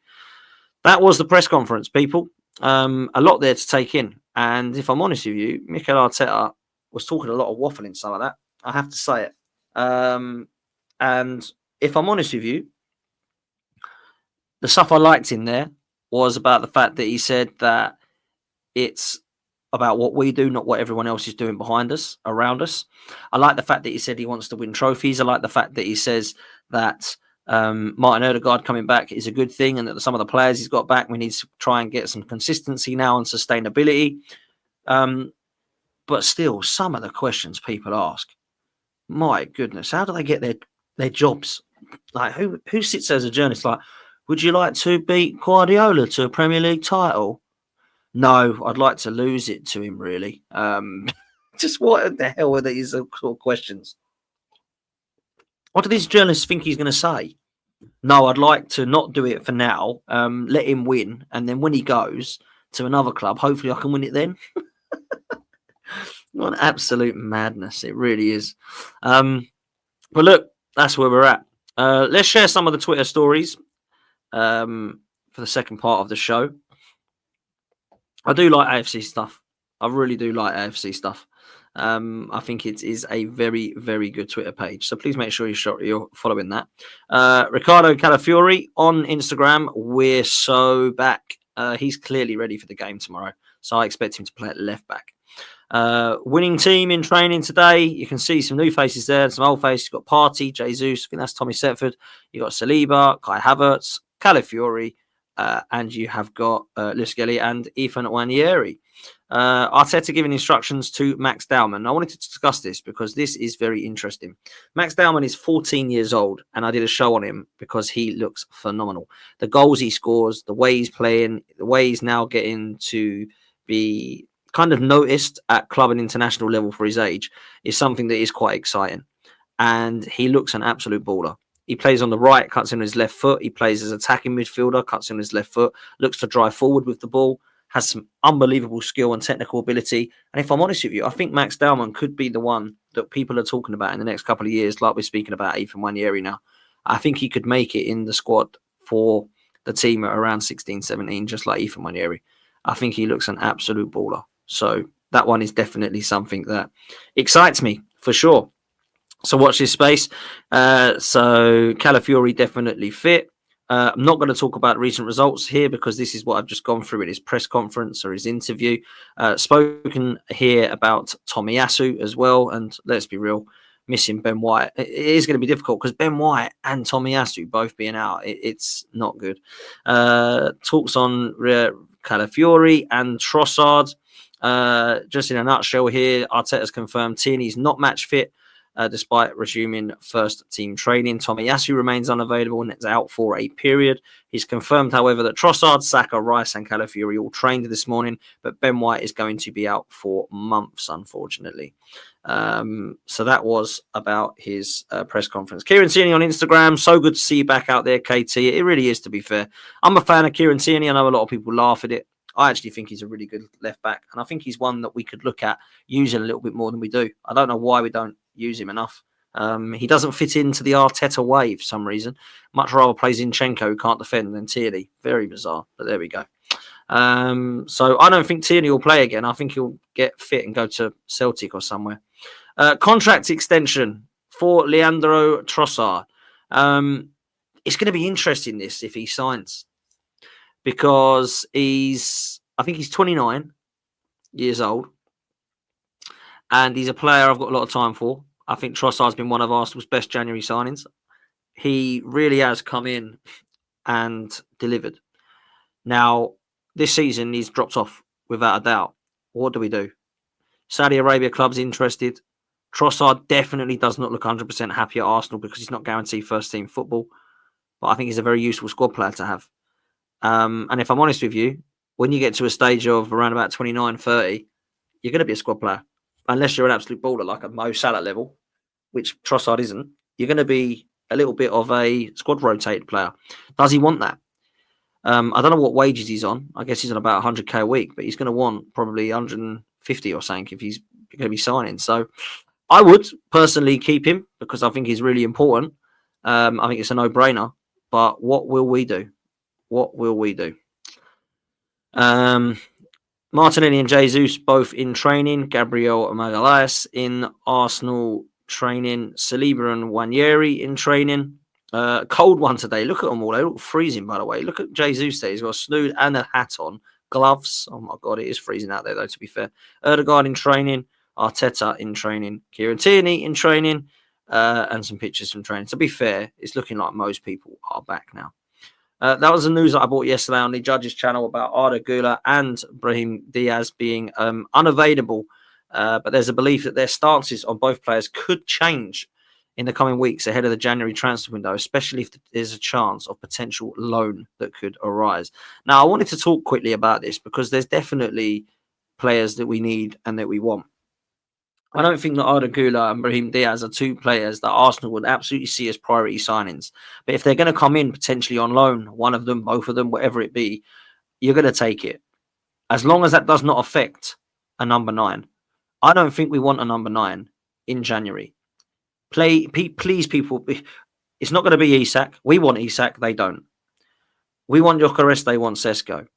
B: That was the press conference, people. A lot there to take in. And if I'm honest with you, Mikel Arteta was talking a lot of waffling, some of that. I have to say it. And if I'm honest with you, the stuff I liked in there was about the fact that he said that it's about what we do, not what everyone else is doing behind us, around us. I like the fact that he said he wants to win trophies. I like the fact that he says that Martin Odegaard coming back is a good thing, and that some of the players he's got back, we need to try and get some consistency now and sustainability. But still, some of the questions people ask, my goodness, how do they get their jobs? Like, who sits there as a journalist like, would you like to beat Guardiola to a Premier League title? No, I'd like to lose it to him, really. Just what the hell are these sort of questions? What do these journalists think he's going to say? No, I'd like to not do it for now. Let him win. And then when he goes to another club, hopefully I can win it then. What an absolute madness. It really is. But look, that's where we're at. Let's share some of the Twitter stories for the second part of the show. I do like AFC stuff. I really do like AFC stuff. I think it is a very, very good Twitter page. So please make sure you're following that. Ricardo Calafiori on Instagram. We're so back. He's clearly ready for the game tomorrow. So I expect him to play at left back. Winning team in training today. You can see some new faces there, some old faces. You've got Partey, Jesus. I think that's Tommy Setford. You've got Saliba, Kai Havertz, Calafiori, and you have got Luis Gelly and Ethan Wanieri. Arteta giving instructions to Max Dowman. I wanted to discuss this because this is very interesting. Max Dowman is 14 years old, and I did a show on him because he looks phenomenal. The goals he scores, the way he's playing, the way he's now getting to be kind of noticed at club and international level for his age is something that is quite exciting. And he looks an absolute baller. He plays on the right, cuts in his left foot. He plays as attacking midfielder, cuts in his left foot, looks to drive forward with the ball, has some unbelievable skill and technical ability. And if I'm honest with you, I think Max Dowman could be the one that people are talking about in the next couple of years, like we're speaking about Ethan Nwaneri now. I think he could make it in the squad for the team at around 16, 17, just like Ethan Nwaneri. I think he looks an absolute baller. So that one is definitely something that excites me for sure. So watch this space. So Calafiori definitely fit. I'm not going to talk about recent results here because this is what I've just gone through in his press conference or his interview. Spoken here about Tomiyasu as well. And let's be real, missing Ben White. It is going to be difficult because Ben White and Tomiyasu both being out. It's not good. Talks on Calafiori and Trossard. Just in a nutshell here, Arteta's confirmed Tierney's not match fit. Despite resuming first team training. Tomiyasu remains unavailable and is out for a period. He's confirmed, however, that Trossard, Saka, Rice and Calafiori all trained this morning, but Ben White is going to be out for months, unfortunately. So that was about his press conference. Kieran Tierney on Instagram. So good to see you back out there, KT. It really is, to be fair. I'm a fan of Kieran Tierney. I know a lot of people laugh at it. I actually think he's a really good left back, and I think he's one that we could look at using a little bit more than we do. I don't know why we don't use him enough. He doesn't fit into the Arteta way for some reason. Much rather play Zinchenko, who can't defend, than Tierney. Very bizarre, but there we go. So I don't think Tierney will play again. I think he'll get fit and go to Celtic or somewhere. Contract extension for Leandro Trossard. It's going to be interesting this if he signs, because I think he's 29 years old. And he's a player I've got a lot of time for. I think Trossard's been one of Arsenal's best January signings. He really has come in and delivered. Now, this season, he's dropped off without a doubt. What do we do? Saudi Arabia club's interested. Trossard definitely does not look 100% happy at Arsenal because he's not guaranteed first-team football. But I think he's a very useful squad player to have. And if I'm honest with you, when you get to a stage of around about 29, 30, you're going to be a squad player. Unless you're an absolute baller like a Mo Salah level, which Trossard isn't, you're going to be a little bit of a squad rotated player. Does he want that? I don't know what wages he's on. I guess he's on about 100k a week, but he's going to want probably 150 or something if he's going to be signing. So I would personally keep him because I think he's really important. I think it's a no-brainer. But what will we do? What will we do? Martinelli and Jesus both in training. Gabriel Magalhaes in Arsenal training. Saliba and Nwaneri in training. Cold one today. Look at them all. They look freezing, by the way. Look at Jesus there. He's got a snood and a hat on. Gloves. Oh, my God. It is freezing out there, though, to be fair. Erdegaard in training. Arteta in training. Kieran Tierney in training. And some pictures from training. To be fair, it's looking like most people are back now. That was the news that I brought yesterday on the Judges channel about Arda Güler and Brahim Diaz being unavailable. But there's a belief that their stances on both players could change in the coming weeks ahead of the January transfer window, especially if there's a chance of potential loan that could arise. Now, I wanted to talk quickly about this because there's definitely players that we need and that we want. I don't think that Arda Güler and Brahim Diaz are two players that Arsenal would absolutely see as priority signings. But if they're going to come in potentially on loan, one of them, both of them, whatever it be, you're going to take it. As long as that does not affect a number 9. I don't think we want a number 9 in January. Please, people, it's not going to be Isak. We want Isak, they don't. We want Gyökeres, they want Sesko.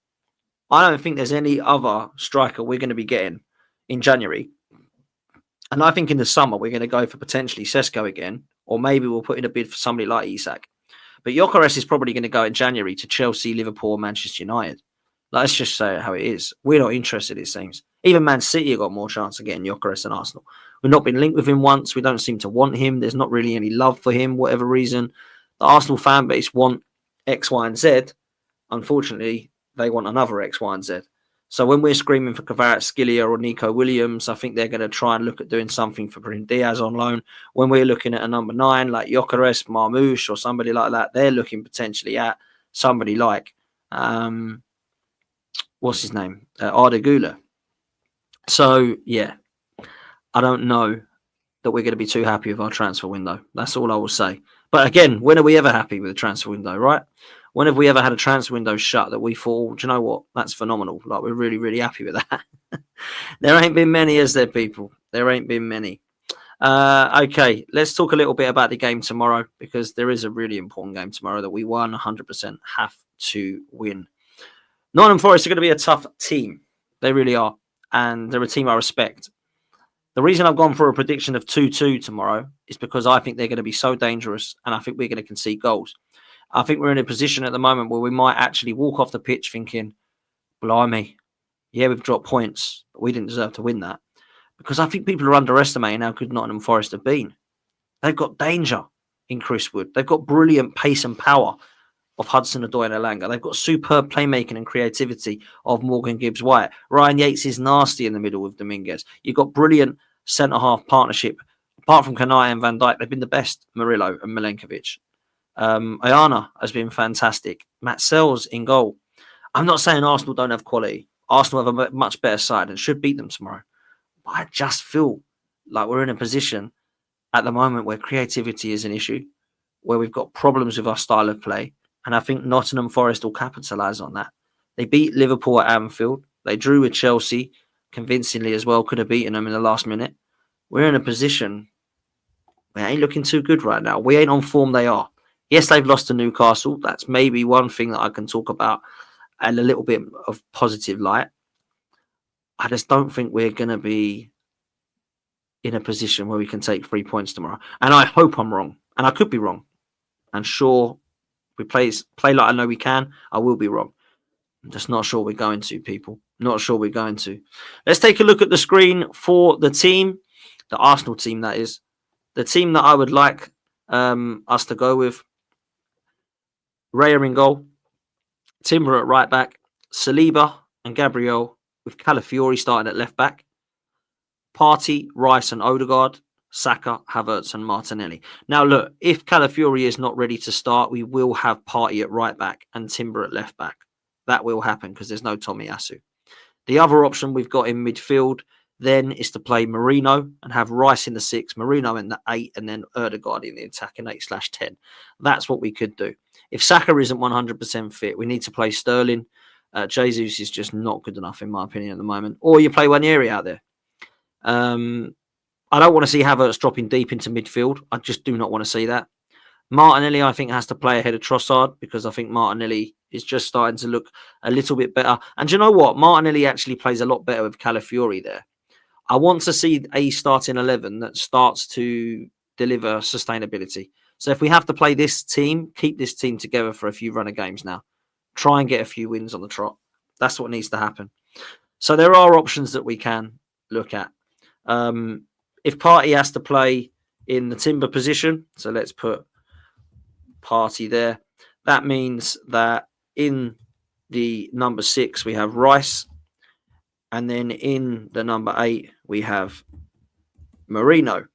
B: I don't think there's any other striker we're going to be getting in January. And I think in the summer, we're going to go for potentially Sesko again, or maybe we'll put in a bid for somebody like Isak. But Gyökeres is probably going to go in January to Chelsea, Liverpool, Manchester United. Let's just say it how it is. We're not interested, it seems. Even Man City have got more chance of getting Gyökeres than Arsenal. We've not been linked with him once. We don't seem to want him. There's not really any love for him, whatever reason. The Arsenal fan base want X, Y, and Z. Unfortunately, they want another X, Y, and Z. So when we're screaming for Kvaratskhelia or Nico Williams, I think they're going to try and look at doing something for Brahim Diaz on loan. When we're looking at a number 9 like Gyökeres, Marmoush or somebody like that, they're looking potentially at somebody like, what's his name? Arda Güler. So, yeah, I don't know that we're going to be too happy with our transfer window. That's all I will say. But again, when are we ever happy with the transfer window, right? When have we ever had a transfer window shut that we thought, do you know what? That's phenomenal. Like, we're really, really happy with that. There ain't been many, is there, people? There ain't been many. Okay, let's talk a little bit about the game tomorrow, because there is a really important game tomorrow that we 100% have to win. Nottingham Forest are going to be a tough team. They really are. And they're a team I respect. The reason I've gone for a prediction of 2-2 tomorrow is because I think they're going to be so dangerous, and I think we're going to concede goals. I think we're in a position at the moment where we might actually walk off the pitch thinking, blimey, yeah, we've dropped points, but we didn't deserve to win that. Because I think people are underestimating how good Nottingham Forest have been. They've got danger in Chris Wood. They've got brilliant pace and power of Hudson-Odoi and Elanga. They've got superb playmaking and creativity of Morgan Gibbs-White. Ryan Yates is nasty in the middle with Dominguez. You've got brilliant centre-half partnership. Apart from Kanai and Van Dijk, they've been the best, Murillo and Milenkovic. Ayana has been fantastic. Matt Sells in goal. I'm not saying Arsenal don't have quality. Arsenal have a much better side and should beat them tomorrow. But I just feel like we're in a position at the moment where creativity is an issue, where we've got problems with our style of play. And I think Nottingham Forest will capitalise on that. They beat Liverpool at Anfield. They drew with Chelsea convincingly as well. Could have beaten them in the last minute. We're in a position where it ain't looking too good right now. We ain't on form, they are. Yes, they've lost to Newcastle. That's maybe one thing that I can talk about and a little bit of positive light. I just don't think we're going to be in a position where we can take 3 points tomorrow. And I hope I'm wrong. And I could be wrong. And sure, if we play like I know we can, I will be wrong. I'm just not sure we're going to, people. Not sure we're going to. Let's take a look at the screen for the team. The Arsenal team, that is. The team that I would like us to go with. Raya in goal. Timber at right back. Saliba and Gabriel with Calafiori starting at left back. Partey, Rice and Odegaard. Saka, Havertz and Martinelli. Now look, if Calafiori is not ready to start, we will have Partey at right back and Timber at left back. That will happen because there's no Tomiyasu. The other option we've got in midfield then is to play Marino and have Rice in the 6, Marino in the 8, and then Odegaard in the attack in 8/10. That's what we could do. If Saka isn't 100% fit, we need to play Sterling. Jesus is just not good enough, in my opinion, at the moment. Or you play Waneri out there. I don't want to see Havertz dropping deep into midfield. I just do not want to see that. Martinelli, I think, has to play ahead of Trossard because I think Martinelli is just starting to look a little bit better. And you know what? Martinelli actually plays a lot better with Calafiori there. I want to see a starting 11 that starts to deliver sustainability. So if we have to play this team, keep this team together for a few run of games now. Try and get a few wins on the trot. That's what needs to happen. So there are options that we can look at. If Partey has to play in the Timber position, so let's put Partey there. That means that in the number 6, we have Rice. And then in the number 8, we have Marino.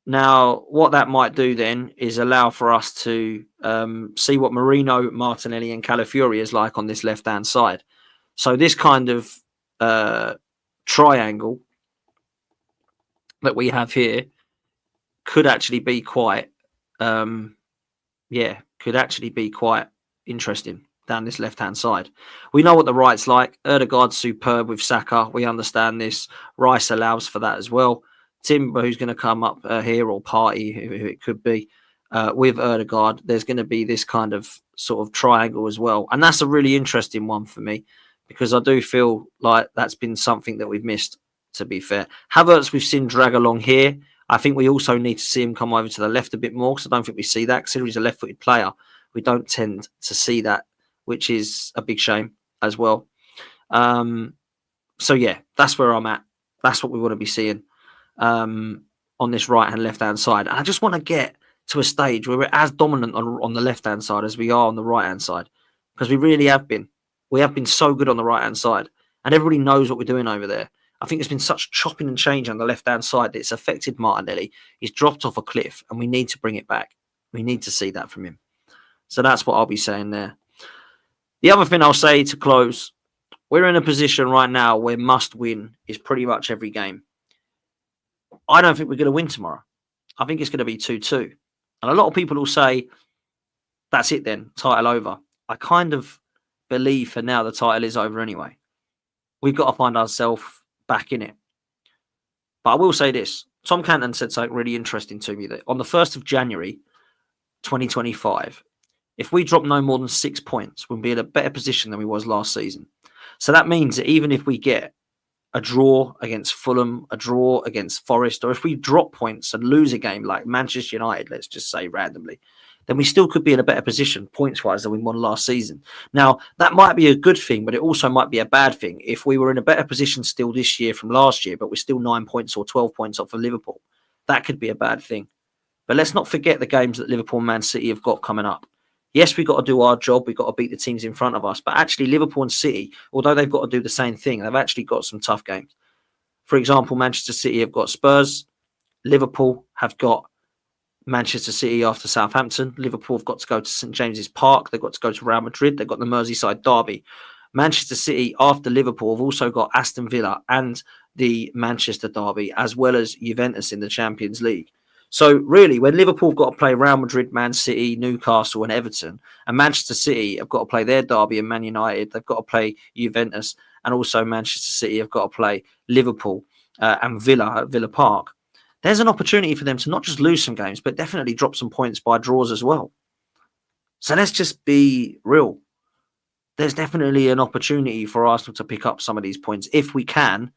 B: Now, what that might do then is allow for us to see what Marino, Martinelli and Calafiori is like on this left-hand side. So this kind of triangle that we have here could actually be quite, could actually be quite interesting down this left-hand side. We know what the right's like. Odegaard's superb with Saka. We understand this. Rice allows for that as well. Timber, who's going to come up here, or Partey, who it could be, with Odegaard, there's going to be this kind of sort of triangle as well. And that's a really interesting one for me because I do feel like that's been something that we've missed, to be fair. Havertz, we've seen drag along here. I think we also need to see him come over to the left a bit more because I don't think we see that. Considering he's a left-footed player, we don't tend to see that, which is a big shame as well. So, yeah, that's where I'm at. That's what we want to be seeing on this right and left-hand side. And I just want to get to a stage where we're as dominant on the left-hand side as we are on the right-hand side because we really have been. We have been so good on the right-hand side. And everybody knows what we're doing over there. I think there's been such chopping and change on the left-hand side that it's affected Martinelli. He's dropped off a cliff, and we need to bring it back. We need to see that from him. So that's what I'll be saying there. The other thing I'll say to close, we're in a position right now where must win is pretty much every game. I don't think we're going to win tomorrow. I think it's going to be 2-2. And a lot of people will say, that's it then, title over. I kind of believe for now the title is over anyway. We've got to find ourselves back in it. But I will say this. Tom Canton said something really interesting to me, that on the 1st of January, 2025, if we drop no more than 6 points, we'll be in a better position than we was last season. So that means that even if we get a draw against Fulham, a draw against Forest, or if we drop points and lose a game like Manchester United, let's just say randomly, then we still could be in a better position points-wise than we won last season. Now, that might be a good thing, but it also might be a bad thing. If we were in a better position still this year from last year, but we're still 9 points or 12 points off of Liverpool, that could be a bad thing. But let's not forget the games that Liverpool and Man City have got coming up. Yes, we've got to do our job. We've got to beat the teams in front of us. But actually, Liverpool and City, although they've got to do the same thing, they've actually got some tough games. For example, Manchester City have got Spurs. Liverpool have got Manchester City after Southampton. Liverpool have got to go to St James's Park. They've got to go to Real Madrid. They've got the Merseyside derby. Manchester City, after Liverpool, have also got Aston Villa and the Manchester derby, as well as Juventus in the Champions League. So really, when Liverpool have got to play Real Madrid, Man City, Newcastle and Everton, and Manchester City have got to play their derby and Man United, they've got to play Juventus, and also Manchester City have got to play Liverpool and Villa at Villa Park, there's an opportunity for them to not just lose some games, but definitely drop some points by draws as well. So let's just be real. There's definitely an opportunity for Arsenal to pick up some of these points. If we can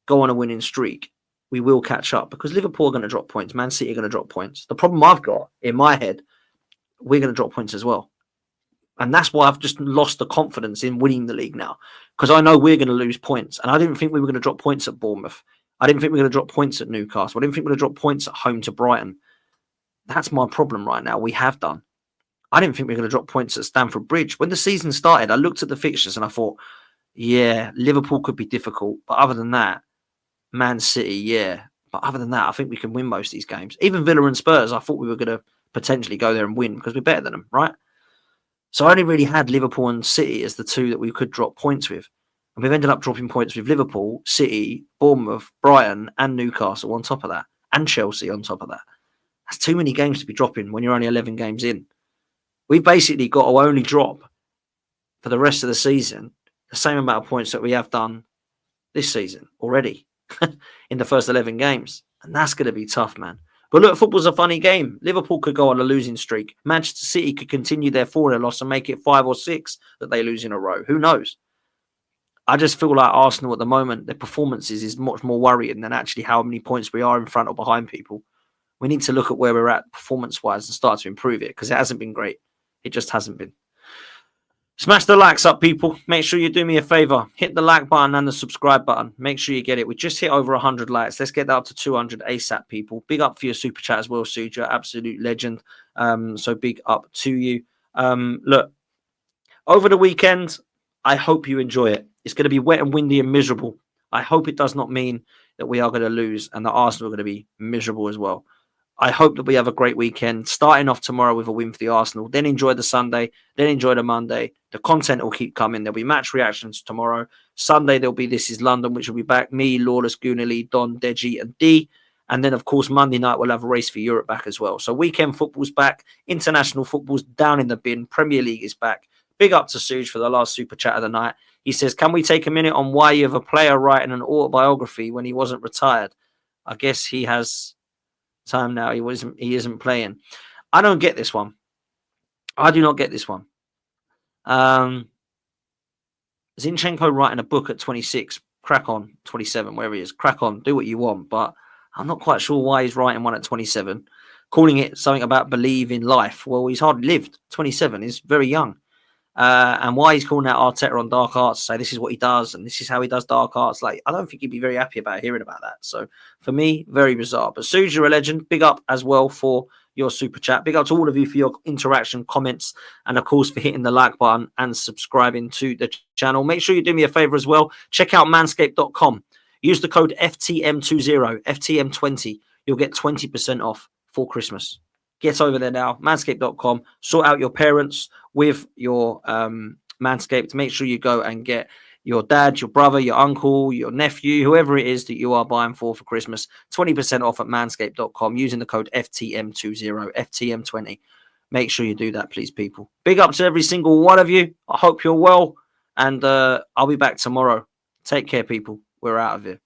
B: go on a winning streak, we will catch up, because Liverpool are going to drop points. Man City are going to drop points. The problem I've got in my head, we're going to drop points as well. And that's why I've just lost the confidence in winning the league now, because I know we're going to lose points. And I didn't think we were going to drop points at Bournemouth. I didn't think we were going to drop points at Newcastle. I didn't think we were going to drop points at home to Brighton. That's my problem right now. We have done. I didn't think we were going to drop points at Stamford Bridge. When the season started, I looked at the fixtures and I thought, yeah, Liverpool could be difficult. But other than that, Man City, yeah. But other than that, I think we can win most of these games. Even Villa and Spurs, I thought we were going to potentially go there and win because we're better than them, right? So I only really had Liverpool and City as the two that we could drop points with. And we've ended up dropping points with Liverpool, City, Bournemouth, Brighton and Newcastle on top of that. And Chelsea on top of that. That's too many games to be dropping when you're only 11 games in. We've basically got to only drop for the rest of the season the same amount of points that we have done this season already in the first 11 games. And that's going to be tough, man. But look, football's a funny game. Liverpool could go on a losing streak. Manchester City could continue their 4-0 loss and make it 5 or 6 that they lose in a row. Who knows? I just feel like Arsenal at the moment, their performances is much more worrying than actually how many points we are in front or behind people. We need to look at where we're at performance-wise and start to improve it, because it hasn't been great. It just hasn't been. Smash the likes up, people. Make sure you do me a favor. Hit the like button and the subscribe button. Make sure you get it. We just hit over 100 likes. Let's get that up to 200 ASAP, people. Big up for your super chat as well, Suj. You're absolute legend. So big up to you. Look, over the weekend, I hope you enjoy it. It's going to be wet and windy and miserable. I hope it does not mean that we are going to lose and that Arsenal are going to be miserable as well. I hope that we have a great weekend, starting off tomorrow with a win for the Arsenal, then enjoy the Sunday, then enjoy the Monday. The content will keep coming. There'll be match reactions tomorrow. Sunday, there'll be This Is London, which will be back. Me, Lawless, Goonally, Don, Deji, and D. And then, of course, Monday night, we'll have a Race for Europe back as well. So weekend football's back. International football's down in the bin. Premier League is back. Big up to Suj for the last super chat of the night. He says, can we take a minute on why you have a player writing an autobiography when he wasn't retired? I guess he has time now. He isn't playing. I don't get this one. I do not get this one. Zinchenko writing a book at 26. Crack on. 27, wherever he is. Crack on. Do what you want. But I'm not quite sure why he's writing one at 27. Calling it something about believe in life. Well, he's hardly lived. 27 is very young. And why he's calling out Arteta on dark arts, say this is what he does and this is how he does dark arts. Like, I don't think he'd be very happy about hearing about that. So for me, very bizarre. But Suj, you're a legend. Big up as well for your super chat. Big up to all of you for your interaction, comments, and of course for hitting the like button and subscribing to the channel. Make sure you do me a favor as well. Check out manscaped.com. Use the code FTM20, FTM20. You'll get 20% off for Christmas. Get over there now, manscaped.com. Sort out your parents with your Manscaped. Make sure you go and get your dad, your brother, your uncle, your nephew, whoever it is that you are buying for Christmas. 20% off at manscaped.com using the code FTM20, FTM20. Make sure you do that, please, people. Big up to every single one of you. I hope you're well. And I'll be back tomorrow. Take care, people. We're out of here.